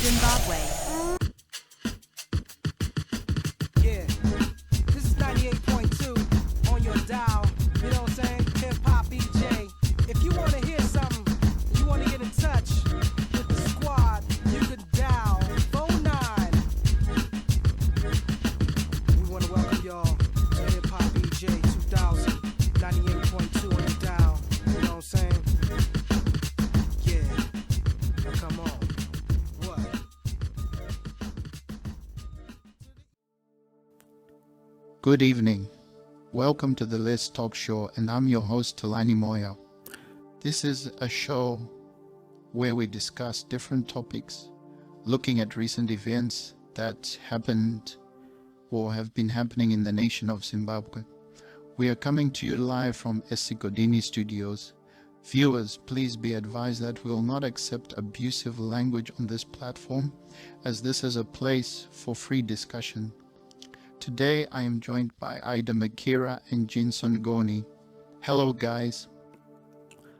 Zimbabwe. Yeah, this is 98.2 on your dial. You know what I'm saying? Hip Hop EJ. If you want to hear something, you want to get in touch with the squad, you could dial phone 9. We want to welcome y'all to Hip Hop EJ 2000, 98.2 on your dial. You know what I'm saying? Yeah. Now come on. What? Good evening. Welcome to the Let's Talk Show, and I'm your host, Tulani Moyo. This is a show where we discuss different topics, looking at recent events that happened or have been happening in the nation of Zimbabwe. We are coming to you live from Esigodini Studios. Viewers, please be advised that we will not accept abusive language on this platform, as this is a place for free discussion. Today I am joined by Ida Makira and Jenson Ngoni. Hello guys.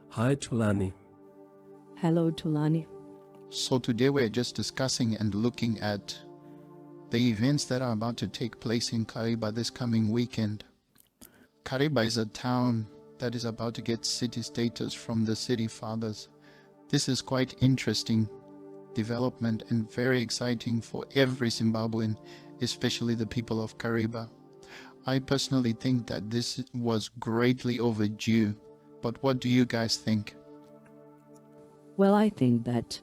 Hi Tulani. Hello, Tulani. So today we're just discussing and looking at the events that are about to take place in Kariba this coming weekend. Kariba is a town that is about to get city status from the city fathers. This is quite interesting development and very exciting for every Zimbabwean, especially the people of Kariba. I personally think that this was greatly overdue, but what do you guys think? Well, I think that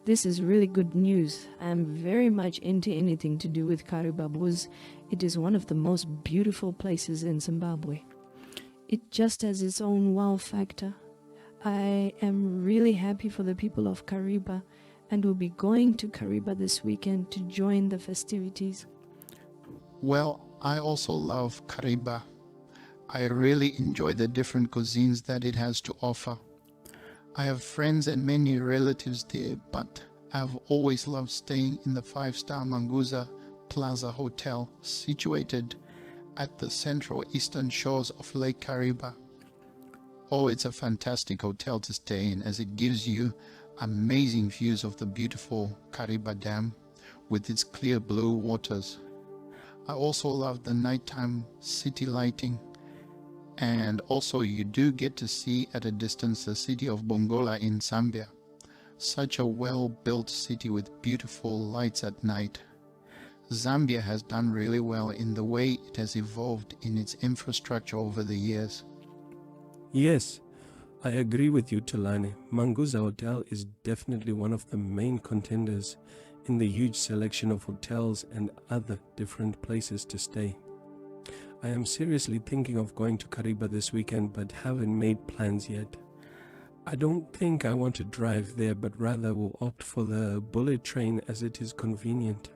this is really good news. I'm very much into anything to do with Kariba because it is one of the most beautiful places in Zimbabwe. It just has its own wow factor. I am really happy for the people of Kariba and will be going to Kariba this weekend to join the festivities. Well, I also love Kariba. I really enjoy the different cuisines that it has to offer. I have friends and many relatives there, but I've always loved staying in the 5-star Manguza Plaza Hotel, situated at the central eastern shores of Lake Kariba. Oh, it's a fantastic hotel to stay in, as it gives you amazing views of the beautiful Kariba Dam with its clear blue waters. I also love the nighttime city lighting, and also you do get to see at a distance the city of Bongola in Zambia. Such a well-built city with beautiful lights at night. Zambia has done really well in the way it has evolved in its infrastructure over the years. Yes, I agree with you Tulani. Manguza Hotel is definitely one of the main contenders in the huge selection of hotels and other different places to stay. I am seriously thinking of going to Kariba this weekend but haven't made plans yet. I don't think I want to drive there, but rather will opt for the bullet train as it is convenient.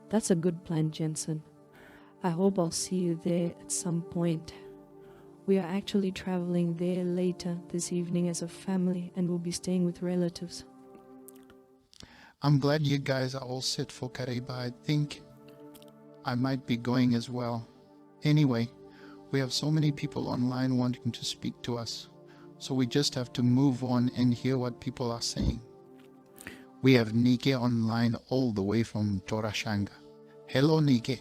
That's a good plan, Jenson. I hope I'll see you there at some point. We are actually traveling there later this evening as a family and will be staying with relatives. I'm glad you guys are all set for Kariba. I think I might be going as well. Anyway, we have so many people online wanting to speak to us, so we just have to move on and hear what people are saying. We have Nike online all the way from Torashanga. Hello Nike.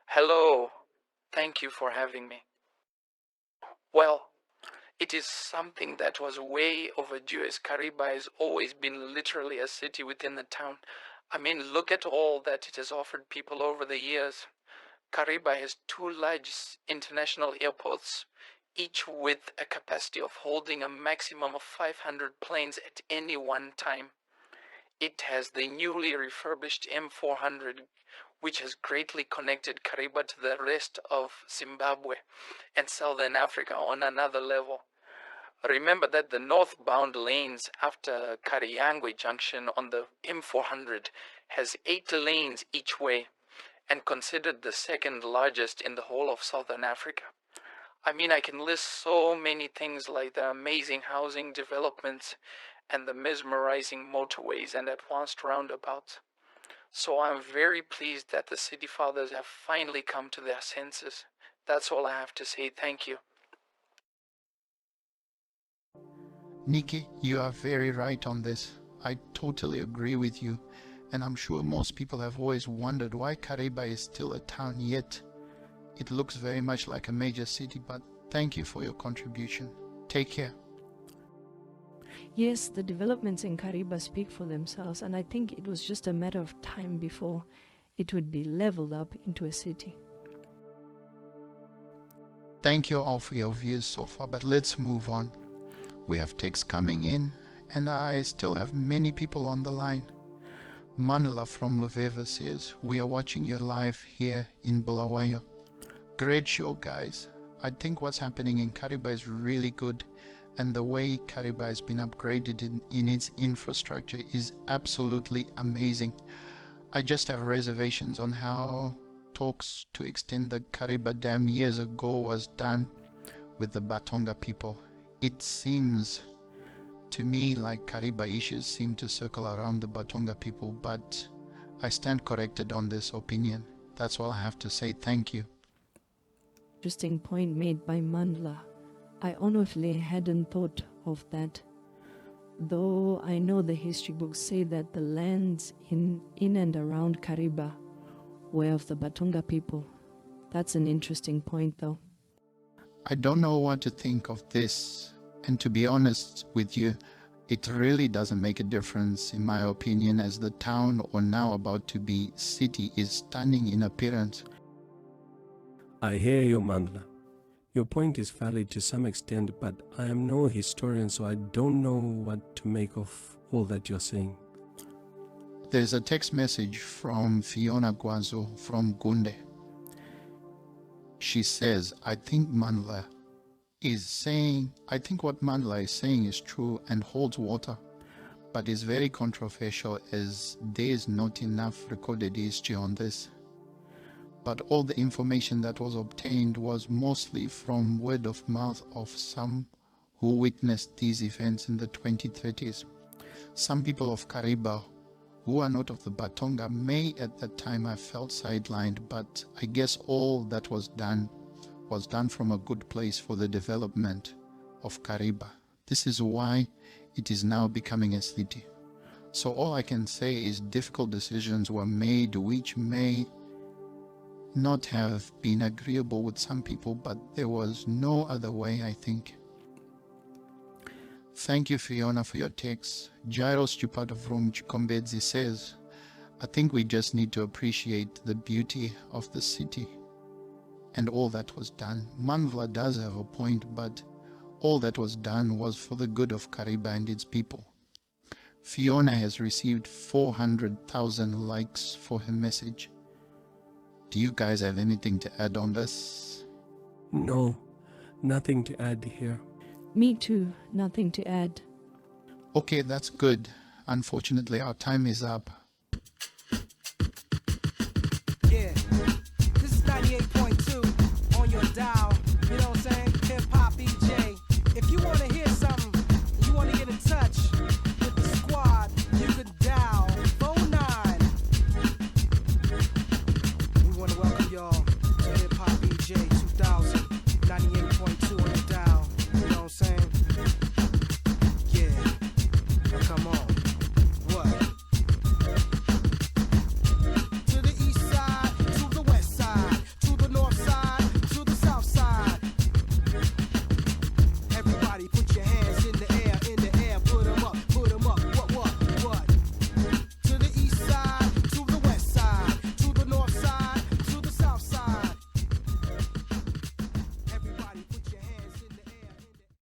Hello, thank you for having me. Well, it is something that was way overdue, as Kariba has always been literally a city within the town. I mean, look at all that it has offered people over the years. Kariba has 2 large international airports, each with a capacity of holding a maximum of 500 planes at any one time. It has the newly refurbished M400, which has greatly connected Kariba to the rest of Zimbabwe and Southern Africa on another level. Remember that the northbound lanes after Kariangwe Junction on the M400 has 8 lanes each way and considered the second largest in the whole of Southern Africa. I mean, I can list so many things like the amazing housing developments and the mesmerizing motorways and advanced roundabouts. So I'm very pleased that the city fathers have finally come to their senses. That's all I have to say. Thank you. Nikki, you are very right on this. I totally agree with you, and I'm sure most people have always wondered why Kariba is still a town, yet it looks very much like a major city. But thank you for your contribution. Take care. Yes, the developments in Kariba speak for themselves, and I think it was just a matter of time before it would be leveled up into a city. Thank you all for your views so far, but let's move on. We have texts coming in, and I still have many people on the line. Manila from Luveva says, we are watching you live here in Bulawayo. Great show, guys. I think what's happening in Kariba is really good, and the way Kariba has been upgraded in its infrastructure is absolutely amazing. I just have reservations on how talks to extend the Kariba Dam years ago was done with the Batonga people. It seems to me like Kariba issues seem to circle around the Batonga people, but I stand corrected on this opinion. That's all I have to say. Thank you. Interesting point made by Mandla. I honestly hadn't thought of that. Though I know the history books say that the lands in and around Kariba were of the Batonga people. That's an interesting point though. I don't know what to think of this, and to be honest with you, it really doesn't make a difference in my opinion, as the town, or now about to be city, is stunning in appearance. I hear you, Mandla. Your point is valid to some extent, but I am no historian, so I don't know what to make of all that you're saying. There's a text message from Fiona Gwazo from Gunde. She says, I think what Mandla is saying is true and holds water, but is very controversial as there is not enough recorded history on this. But all the information that was obtained was mostly from word of mouth of some who witnessed these events in the 2030s. Some people of Kariba who are not of the Batonga may at that time have felt sidelined, but I guess all that was done from a good place for the development of Kariba. This is why it is now becoming a city. So all I can say is difficult decisions were made which may not have been agreeable with some people, but there was no other way, I think. Thank you, Fiona, for your text. Gyros Chupata from Chikombedzi says, I think we just need to appreciate the beauty of the city and all that was done. Manvla does have a point, but all that was done was for the good of Kariba and its people. Fiona has received 400,000 likes for her message. Do you guys have anything to add on this? No, nothing to add here. Me too, nothing to add. Okay, that's good. Unfortunately, our time is up. Yeah, this is 98.2 on your dial. You know what I'm saying? Hip Hop EJ. If you want to hear something, you want to get in touch with the squad, you could dial 09. We want to welcome y'all to Hip Hop EJ 2000, 98.2 on your dial. You know what I'm saying? Yeah, now come on.